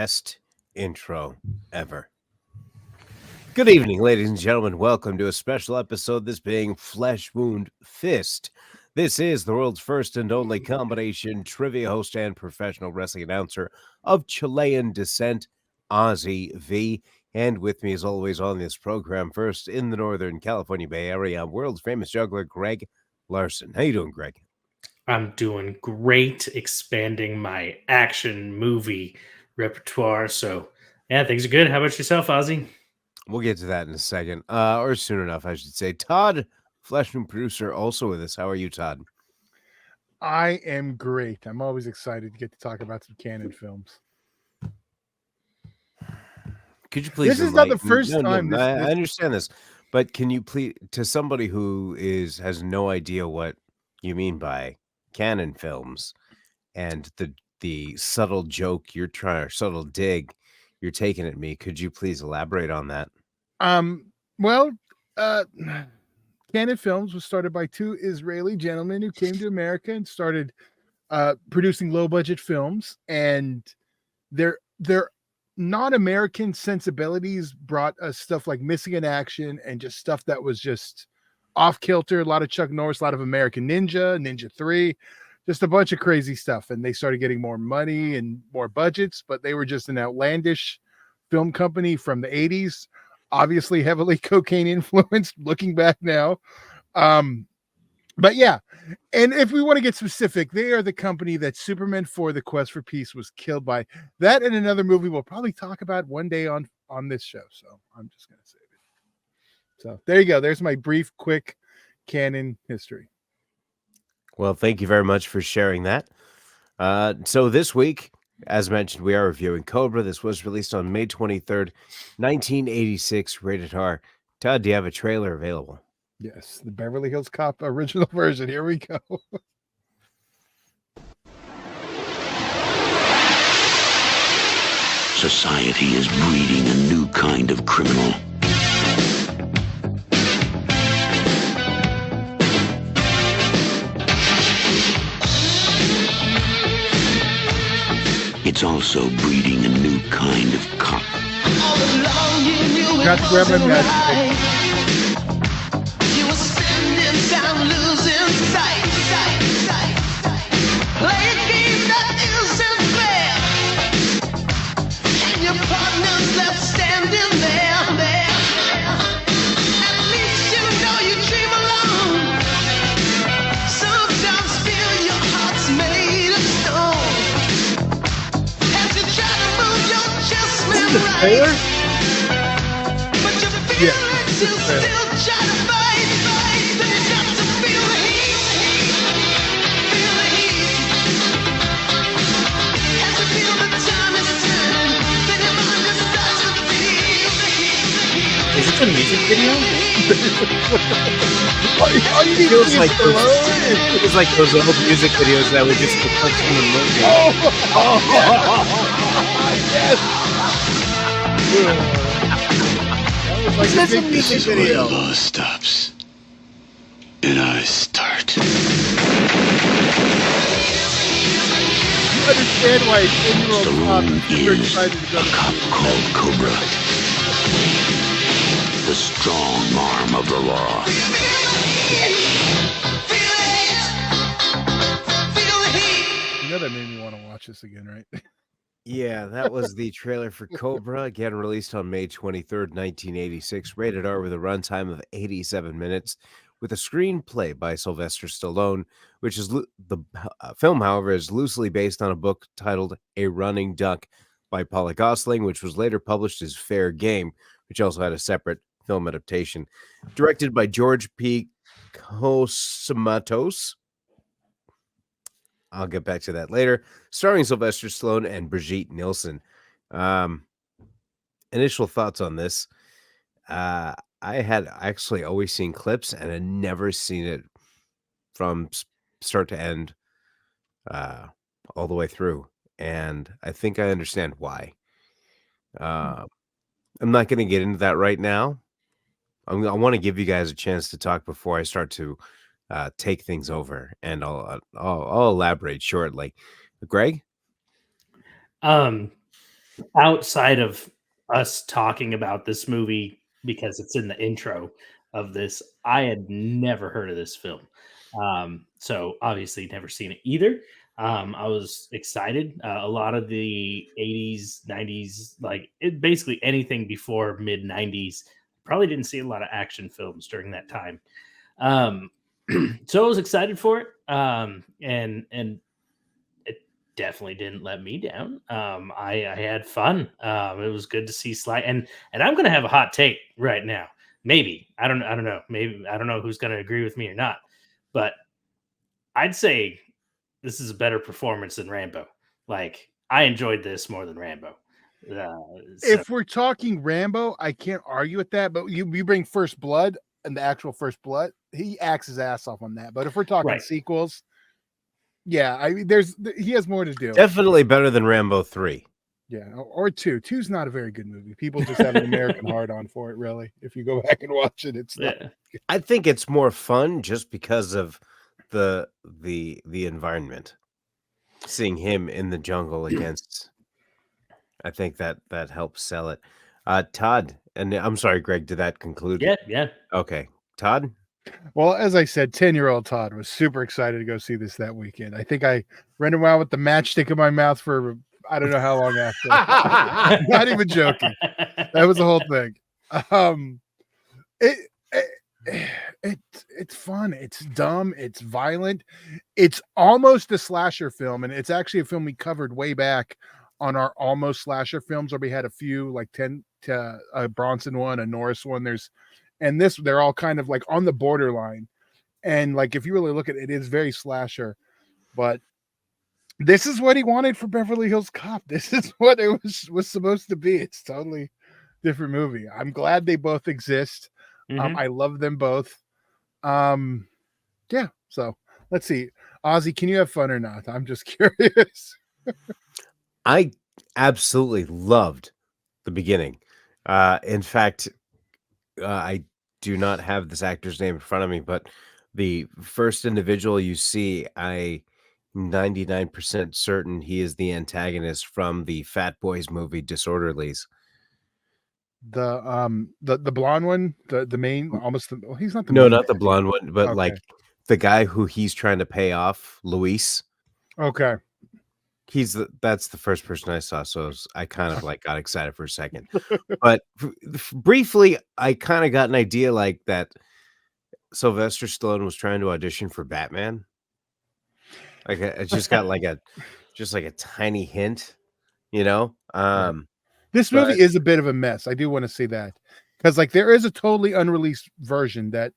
best intro ever. Good evening, ladies and gentlemen. Welcome to a special episode, this being Flesh Wound Fist. This is the world's first and only combination trivia host and professional wrestling announcer of Chilean descent, Ozzy V. And with me, as always, on this program, first in the Northern California Bay Area, world's famous juggler, Greg Larson. How you doing, Greg? I'm doing great, expanding my action movie repertoire. So, yeah, things are good. How about yourself, Ozzy? We'll get to that in a second, or soon enough, I should say. Todd, Fleshman producer, also with us. How are you, Todd? I am great. I'm always excited to get to talk about some canon films. Could you please? This is not the first time. I understand this, but can you please, to somebody who has no idea what you mean by canon films and the subtle joke you're trying, or subtle dig you're taking at me, could you please elaborate on that? Canon Films was started by two Israeli gentlemen who came to America and started producing low-budget films, and their non-American sensibilities brought us stuff like Missing in Action and just stuff that was just off-kilter, a lot of Chuck Norris, a lot of American Ninja 3, just a bunch of crazy stuff. And they started getting more money and more budgets, but they were just an outlandish film company from the 80s, obviously heavily cocaine influenced looking back now. But yeah, and if we want to get specific, they are the company that Superman 4: The Quest for Peace was killed by. That and another movie we'll probably talk about one day on this show. So I'm just going to save it. So there you go. There's my brief, quick canon history. Well, thank you very much for sharing that. So this week, as mentioned, we are reviewing Cobra. This was released on May 23rd, 1986, rated R. Todd, do you have a trailer available? Yes, the Beverly Hills Cop original version. Here we go. Society is breeding a new kind of criminal. It's also breeding a new kind of cop. Got to grab my match. You were spending time losing sight. Play a game that isn't fair, and your partner's left standing there. At least you know you dream alone. Sometimes feel your heart's made of stone. As you try to move your chest right, but you feel like you still try to fight. You got to feel the heat. Feel the heat. As you feel the time is turning, then your mind just starts to feel the heat. Is this a music video? It feels like those old music videos that would just be clips from the movie. Yes. That's a music This is where video. the law stops, and I start. You understand why a 10-year-old cop Stallone is super is excited to go a to cop called Cobra, the strong arm of the law. You know that made me want to watch this again, right? Yeah, that was the trailer for Cobra, again released on May 23rd, 1986, rated R with a runtime of 87 minutes, with a screenplay by Sylvester Stallone, which is the film, however, is loosely based on a book titled A Running Duck by Paula Gosling, which was later published as Fair Game, which also had a separate film adaptation. Directed by George P. Cosmatos. I'll get back to that later. Starring Sylvester Stallone and Brigitte Nielsen. Initial thoughts on this. I had actually always seen clips and had never seen it from start to end, all the way through. And I think I understand why. I'm not going to get into that right now. I want to give you guys a chance to talk before I start to take things over, and I'll elaborate shortly. Greg? outside of us talking about this movie because it's in the intro of this, I had never heard of this film. So obviously never seen it either. I was excited. A lot of the 80s, 90s, basically anything before mid 90s, probably didn't see a lot of action films during that time. So I was excited for it. And it definitely didn't let me down. I had fun. It was good to see Sly, and I'm gonna have a hot take right now. Maybe I don't know. Maybe I don't know who's gonna agree with me or not, but I'd say this is a better performance than Rambo. Like I enjoyed this more than Rambo. If we're talking Rambo, I can't argue with that. But you bring First Blood and the actual First Blood, he acts his ass off on that. But if we're talking Right. sequels, yeah, I mean, he has more to do. Definitely better than Rambo 3. Yeah, or 2. 2's not a very good movie. People just have an American hard on for it, really. If you go back and watch it, it's not. Yeah. I think it's more fun just because of the environment. Seeing him in the jungle against, I think that helps sell it. Todd, and I'm sorry, Greg, did that conclude? Yeah. Okay. Todd? Well, as I said, 10-year-old Todd was super excited to go see this that weekend. I think I ran around with the matchstick in my mouth for I don't know how long after. Not even joking. That was the whole thing. It's fun. It's dumb. It's violent. It's almost a slasher film, and it's actually a film we covered way back on our almost slasher films, where we had a few, like 10 to a Bronson one, a Norris one. They're all kind of like on the borderline. And like if you really look at it, it is very slasher, but this is what he wanted for Beverly Hills Cop. This is what it was supposed to be. It's totally different movie. I'm glad they both exist. Mhm. I love them both. Yeah. So let's see. Ozzy, can you have fun or not? I'm just curious. I absolutely loved the beginning. In fact, I do not have this actor's name in front of me, but the first individual you see, I 99% certain he is the antagonist from the Fat Boys movie Disorderlies. The blonde one, the main, almost well, he's not the No, main not the bad guy. blonde one, but like Okay. the guy who he's trying to pay off, Luis. Okay. That's the first person I saw, so I kind of like got excited for a second. But briefly, I kind of got an idea like that Sylvester Stallone was trying to audition for Batman. Like I just got like a tiny hint, you know. This But- movie is a bit of a mess. I do want to see that, because like there is a totally unreleased version that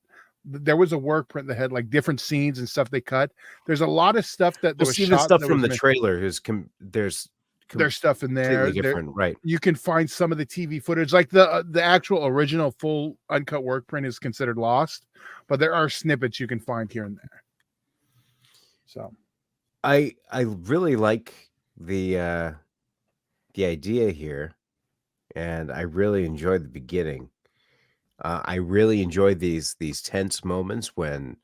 there was a work print that had like different scenes and stuff they cut. There's a lot of stuff that Well, was see the shot stuff that from was the missing. trailer is there's There's stuff in there. completely different, right? You can find some of the TV footage, like the actual original full uncut work print is considered lost, but there are snippets you can find here and there. So I really like the idea here, and I really enjoyed the beginning. I really enjoyed these tense moments when,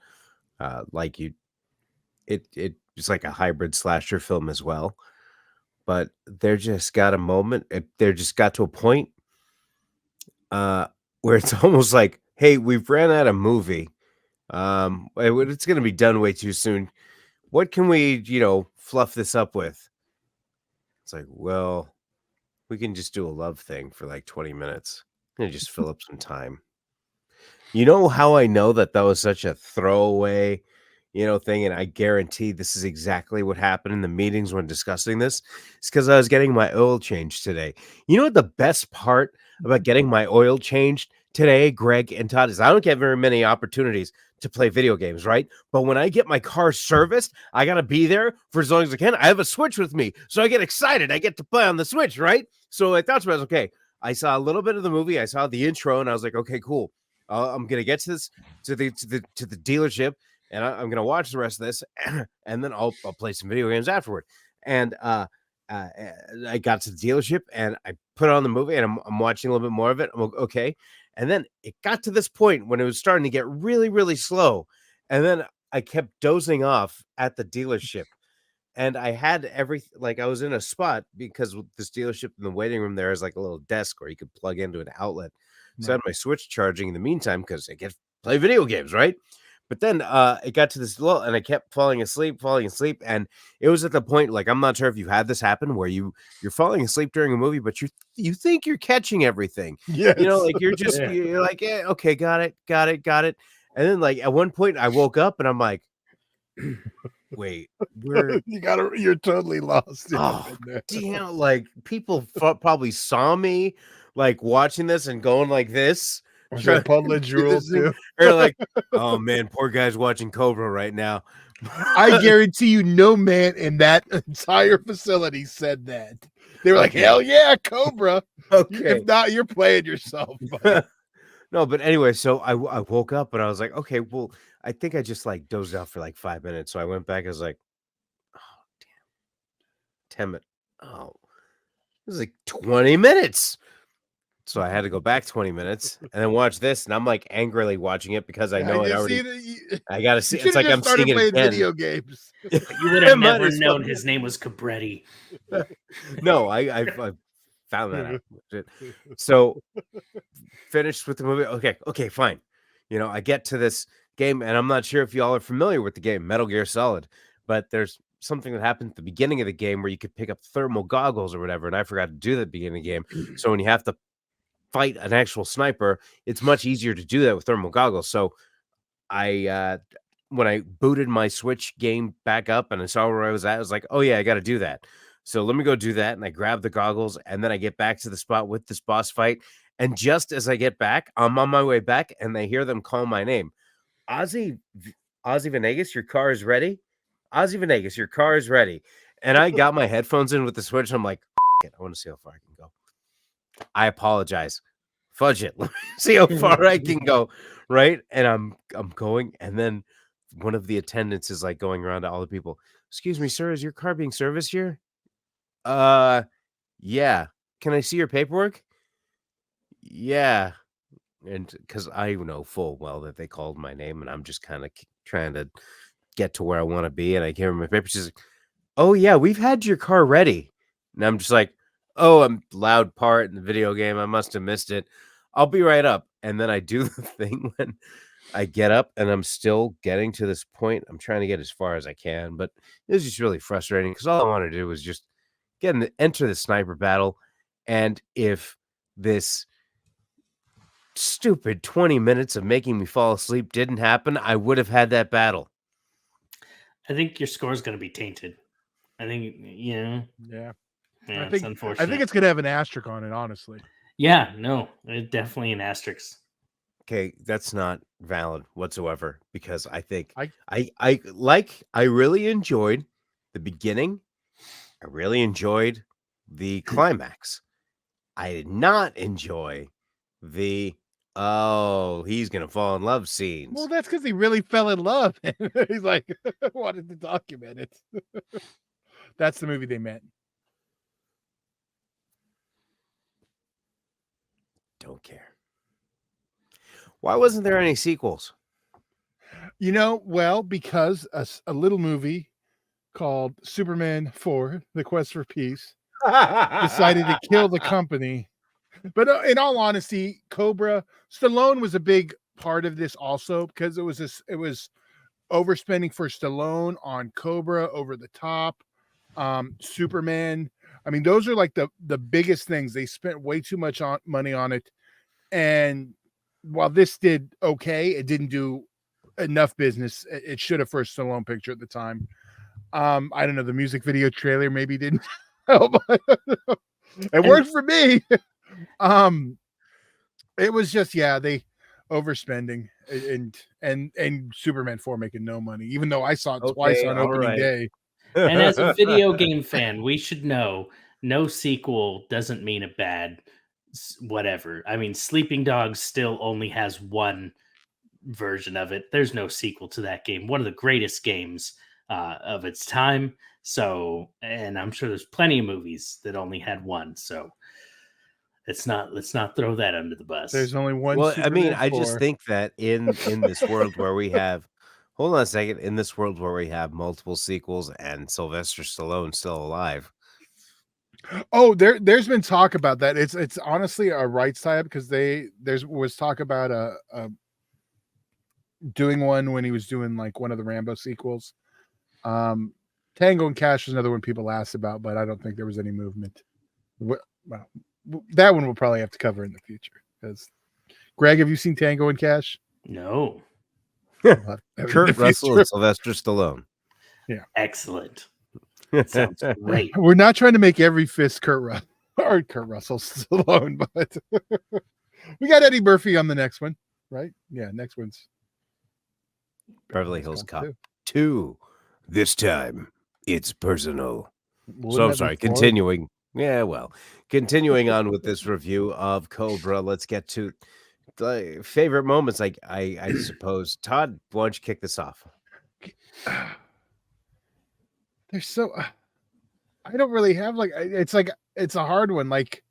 like it's like a hybrid slasher film as well. But they're just got a moment. They're just got to a point, where it's almost like, hey, we've ran out of movie. It's going to be done way too soon. What can we, fluff this up with? It's like, well, we can just do a love thing for like 20 minutes and just fill up some time. You know how I know that was such a throwaway, thing, and I guarantee this is exactly what happened in the meetings when discussing this? It's because I was getting my oil changed today. You know what the best part about getting my oil changed today, Greg and Todd, is I don't get very many opportunities to play video games, right? But when I get my car serviced, I got to be there for as long as I can. I have a Switch with me, so I get excited. I get to play on the Switch, right? So I thought to myself, okay, I saw a little bit of the movie. I saw the intro, and I was like, okay, cool. I'm going to get to this, to the dealership, and I'm going to watch the rest of this, and then I'll play some video games afterward. And I got to the dealership, and I put on the movie, and I'm watching a little bit more of it. I'm okay. And then it got to this point when it was starting to get really, really slow. And then I kept dozing off at the dealership. and I had I was in a spot because with this dealership in the waiting room there is like a little desk where you could plug into an outlet. So I had my Switch charging in the meantime because I get to play video games, right? But then it got to this lull and I kept falling asleep, and it was at the point like I'm not sure if you had this happen where you're falling asleep during a movie, but you think you're catching everything. Yes. You know, like you're just Yeah. you're like, yeah, okay, got it. And then like at one point I woke up and I'm like, wait, you're totally lost. oh, damn, like people probably saw me like watching this and going like this. Was there a puddle of drool too? They're like, oh man, poor guy's watching Cobra right now. I guarantee you, no man in that entire facility said that. They were like, hell yeah, Cobra. Okay. If not, you're playing yourself. No, but anyway, so I woke up and I was like, okay, well, I think I just like dozed out for like 5 minutes. So I went back. I was like, oh, damn, 10 minutes. Oh, it was like 20 minutes. So I had to go back 20 minutes and then watch this. And I'm like angrily watching it because I know it already. I got to see. It's like I'm seeing it again. Video games. You would have Might never as well. known his name was Cabretti. No, I found that out. So finished with the movie. Okay, fine. You know, I get to this game, and I'm not sure if y'all are familiar with the game Metal Gear Solid, but there's something that happened at the beginning of the game where you could pick up thermal goggles or whatever, and I forgot to do that at the beginning of the game. So when you have to fight an actual sniper, it's much easier to do that with thermal goggles. So I when I booted my Switch game back up and I saw where I was like, oh yeah, I got to do that. So let me go do that. And I grab the goggles and then I get back to the spot with this boss fight. And just as I get back, I'm on my way back and I hear them call my name. Ozzy Venegas, your car is ready. Ozzy Venegas, your car is ready. And I got my headphones in with the Switch. And I'm like, I want to see how far I can go. I apologize. Fudge it. Let me see how far I can go. Right. And I'm going. And then one of the attendants is like going around to all the people. Excuse me, sir, is your car being serviced here? Yeah. Can I see your paperwork? Yeah. And because I know full well that they called my name and I'm just kind of trying to get to where I want to be. And I gave her my papers. She's like, oh, yeah, we've had your car ready. And I'm just like, oh, I'm loud part in the video game. I must have missed it. I'll be right up. And then I do the thing when I get up and I'm still getting to this point. I'm trying to get as far as I can, but it was just really frustrating because all I wanted to do was just enter the sniper battle. And if this stupid 20 minutes of making me fall asleep didn't happen, I would have had that battle. I think your score is going to be tainted. I think, Yeah. it's unfortunate. I think it's going to have an asterisk on it, honestly. Yeah, no, it's definitely an asterisk. Okay, that's not valid whatsoever because I think I really enjoyed the beginning. I really enjoyed the climax. I did not enjoy the he's gonna fall in love scenes. Well, that's because he really fell in love. He's like, wanted to document it. That's the movie they meant. Don't care. Why wasn't there any sequels? You know, well, because a little movie called Superman 4, The Quest for Peace, decided to kill the company. But in all honesty, Cobra, Stallone was a big part of this also because it was overspending for Stallone on Cobra, Over the Top, Superman. I mean, those are like the biggest things. They spent way too much money on it. And while this did okay, it didn't do enough business. It should have for a Stallone picture at the time. I don't know. The music video trailer maybe didn't help. It worked for me. It was just they overspending and Superman 4 making no money, even though I saw it twice on opening day. And as a video game fan, we should know no sequel doesn't mean a bad whatever. I mean, Sleeping Dogs still only has one version of it. There's no sequel to that game. One of the greatest games of its time. So, and I'm sure there's plenty of movies that only had one. So let's not throw that under the bus. There's only one. Well, Superman I mean, I 4. just think that in this world where we have Hold on a second. In this world where we have multiple sequels and Sylvester Stallone still alive, Oh, there's been talk about that. It's honestly a rights tie-up because there's was talk about doing one when he was doing like one of the Rambo sequels. Tango and Cash is another one people asked about, but I don't think there was any movement. Well, that one we'll probably have to cover in the future. Because Greg, have you seen Tango and Cash? No. Kurt Russell and Sylvester Stallone. Yeah, excellent. Sounds great. We're not trying to make every fist Kurt Russell Stallone, but we got Eddie Murphy on the next one, right? Yeah, next one's Beverly Hills Cop 2. This time it's personal. So I'm sorry. Continuing. Yeah, well, continuing on with this review of Cobra, let's get to the favorite moments. I suppose. Todd, why don't you kick this off? They're so. I don't really have it's a hard one. Like,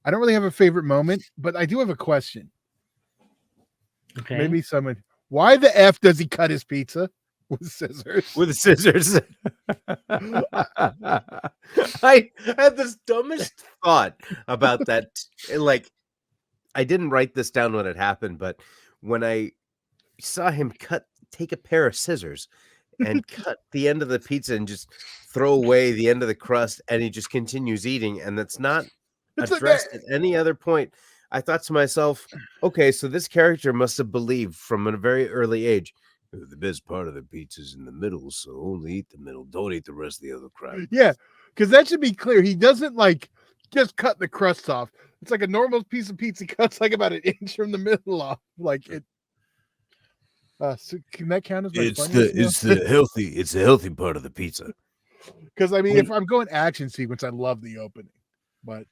I don't really have a favorite moment, but I do have a question. Okay. Maybe someone. Why the F does he cut his pizza with scissors? With scissors. I had this dumbest thought about that. Like, I didn't write this down when it happened, but when I saw him take a pair of scissors and cut the end of the pizza and just throw away the end of the crust, and he just continues eating, and that's not addressed at any other point. I thought to myself, okay, so this character must have believed from a very early age, the best part of the pizza is in the middle, so only eat the middle. Don't eat the rest of the other crap. Yeah, because that should be clear. He doesn't like just cut the crust off. It's like a normal piece of pizza cuts like about an inch from the middle off. Like it. So can that count as my it's the healthy part of the pizza. Because I mean, if I'm going action sequence, I love the opening, but.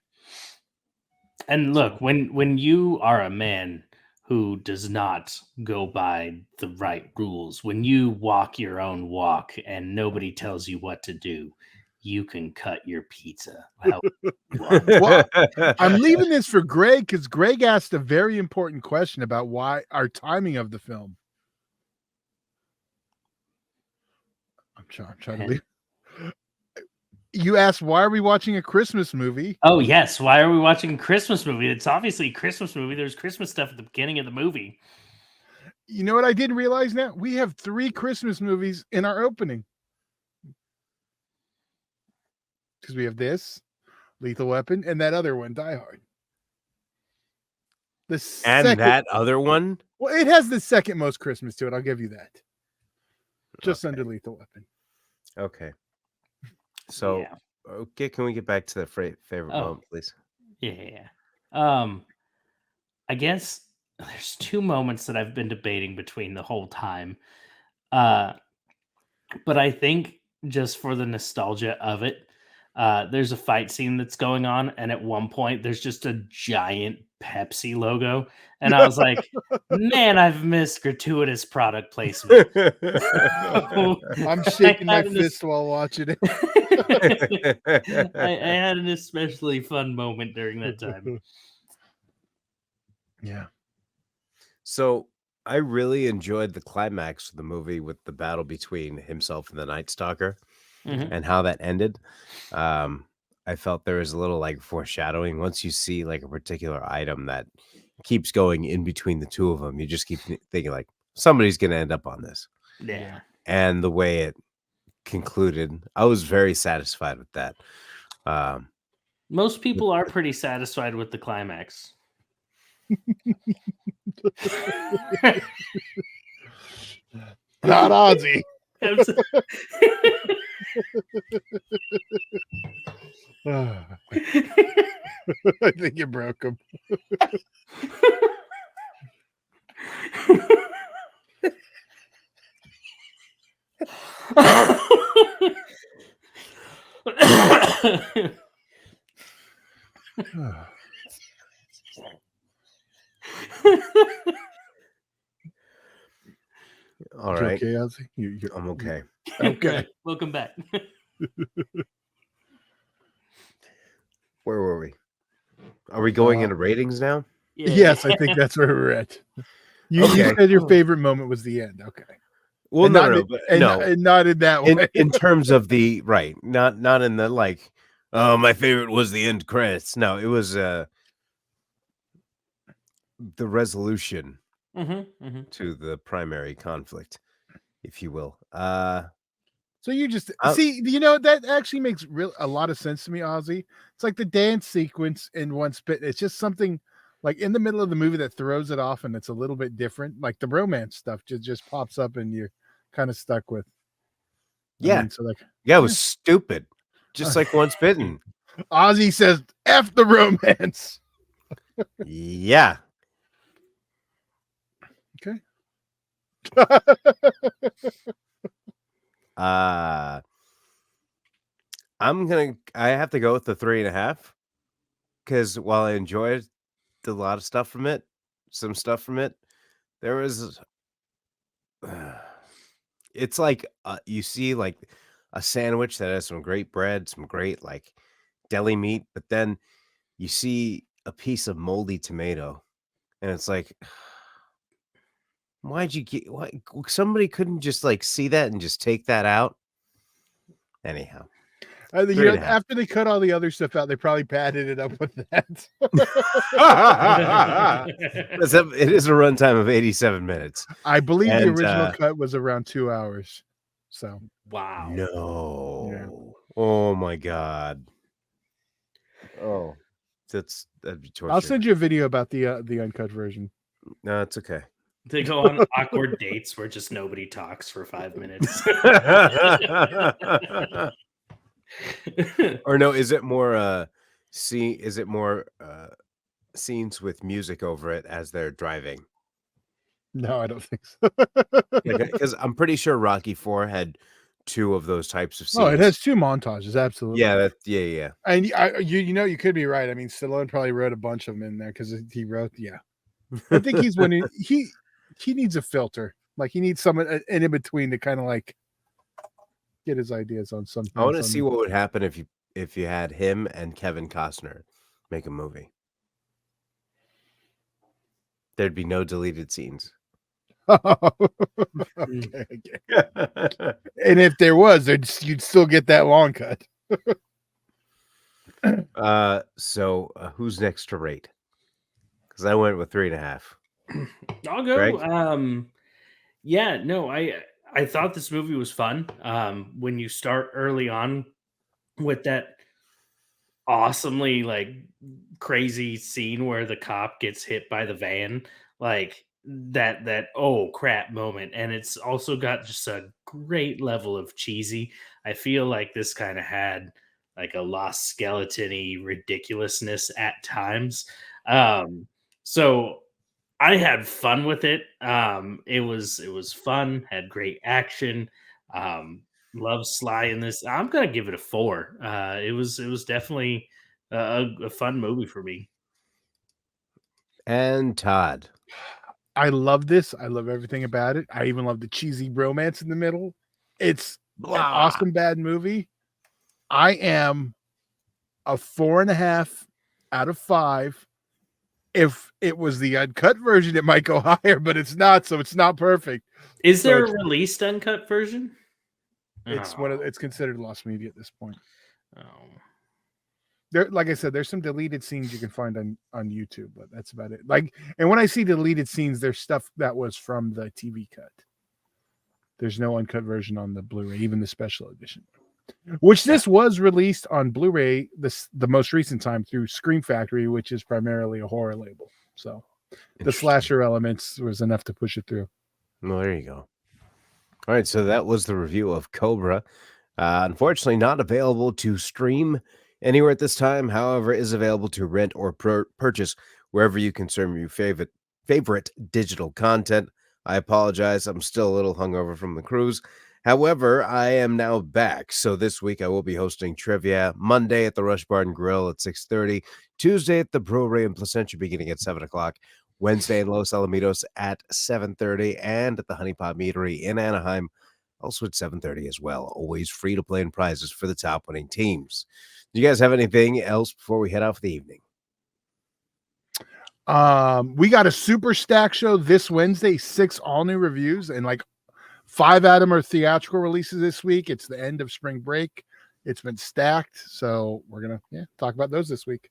And look, when you are a man who does not go by the right rules, when you walk your own walk and nobody tells you what to do, you can cut your pizza. Well, I'm leaving this for Greg because Greg asked a very important question about why our timing of the film. I'm trying to leave. You asked, why are we watching a Christmas movie? Oh, yes. Why are we watching a Christmas movie? It's obviously a Christmas movie. There's Christmas stuff at the beginning of the movie. You know what I didn't realize now? We have 3 Christmas movies in our opening. Because we have this, Lethal Weapon, and that other one, Die Hard. That other one? Well, it has the second most Christmas to it. I'll give you that. Just under Lethal Weapon. Okay. So, yeah. Okay, can we get back to the favorite moment, please? Yeah. I guess there's 2 moments that I've been debating between the whole time. But I think just for the nostalgia of it, there's a fight scene that's going on, and at one point there's just a giant Pepsi logo, and I was like, man, I've missed gratuitous product placement. I'm shaking my fist while watching it. I had an especially fun moment during that time. Yeah. So I really enjoyed the climax of the movie with the battle between himself and the Night Stalker. Mhm. And how that ended. I felt there was a little like foreshadowing. Once you see like a particular item that keeps going in between the two of them, you just keep thinking like somebody's going to end up on this. Yeah. And the way it concluded, I was very satisfied with that. Most people are pretty satisfied with the climax. Not Ozzy. I think you broke him. All right. Okay, Ozzy? I'm okay. Okay. Welcome back. Where were we? Are we going into ratings now? Yeah. Yes, I think that's where we're at. You said your favorite moment was the end. Okay. Well, And no, not no, in- but and, no. and not in that way. In terms of the right, not in the like. Oh, my favorite was the end credits. No, it was the resolution to the primary conflict, if you will. So you just I- see, that actually makes a lot of sense to me, Ozzy. It's like the dance sequence in One Spit. It's just something like in the middle of the movie that throws it off, and it's a little bit different. Like the romance stuff just pops up, and you're kind of stuck with. yeah, So like, yeah, it was stupid, just like Once Bitten. Ozzy says, "F the romance." Yeah. Okay. I have to go with the 3.5 because while I enjoyed a lot of stuff from it, there was it's like you see like a sandwich that has some great bread, some great like deli meat, but then you see a piece of moldy tomato, and it's like, why'd you get? Why somebody couldn't just like see that and just take that out? Anyhow, 3.5. After they cut all the other stuff out, they probably padded it up with that. It is a runtime of 87 minutes. I believe the And, original cut was around 2 hours. So Wow. No. Yeah. Oh my god. Oh, that'd be torture. I'll send you a video about the uncut version. No, it's okay. They go on awkward dates where just nobody talks for 5 minutes. Or no, is it more scenes with music over it as they're driving? No, I don't think so. Because I'm pretty sure Rocky 4 had 2 of those types of scenes. Oh, it has 2 montages, absolutely. Yeah, yeah. And you could be right. I mean, Stallone probably wrote a bunch of them in there because he wrote. Yeah, I think he's when he needs a filter. Like he needs someone in between to kind of like get his ideas on something. I want to see what would happen if you had him and Kevin Costner make a movie. There'd be no deleted scenes. Okay. And if there was, you'd still get that long cut. So who's next to rate? Because I went with 3.5. I'll go. Greg? Yeah, no, I thought this movie was fun. When you start early on with that awesomely like crazy scene where the cop gets hit by the van, like that oh crap moment, and it's also got just a great level of cheesy. I feel like this kind of had like a Lost Skeleton-y ridiculousness at times. So I had fun with it. It was fun, had great action. Love Sly in this. I'm gonna give it a 4. It was definitely a fun movie for me. And Todd. I love this. I love everything about it. I even love the cheesy bromance in the middle. It's an awesome bad movie. I am a 4.5 out of 5. If it was the uncut version, it might go higher, but it's not, so it's not perfect. Is there a released uncut version? It's considered lost media at this point. Oh. There, like I said, there's some deleted scenes you can find on YouTube, but that's about it. Like, and when I see deleted scenes, there's stuff that was from the TV cut. There's no uncut version on the Blu-ray, even the special edition. Which this was released on Blu-ray the most recent time through Scream Factory, which is primarily a horror label. So the slasher elements was enough to push it through. Well, there you go. All right, so that was the review of Cobra. Unfortunately, not available to stream anywhere at this time. However, is available to rent or purchase wherever you consume your favorite digital content. I apologize. I'm still a little hungover from the cruise. However, I am now back. So this week I will be hosting trivia Monday at the Rush Bar and Grill at 6:30, Tuesday at the Brewery in Placentia beginning at 7 o'clock, Wednesday in Los Alamitos at 7:30, and at the Honey Pot Meadery in Anaheim also at 7:30 as well. Always free to play and prizes for the top winning teams. Do you guys have anything else before we head off for the evening? We got a super stack show this Wednesday, 6 all new reviews and like 5 of them are theatrical releases this week. It's the end of spring break. It's been stacked, so we're gonna talk about those this week.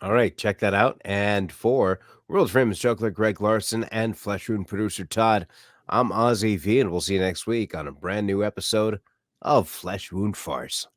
All right, check that out. And for world famous juggler Greg Larson and Flesh Wound producer Todd, I'm Ozzy V, and we'll see you next week on a brand new episode of Flesh Wound Farce.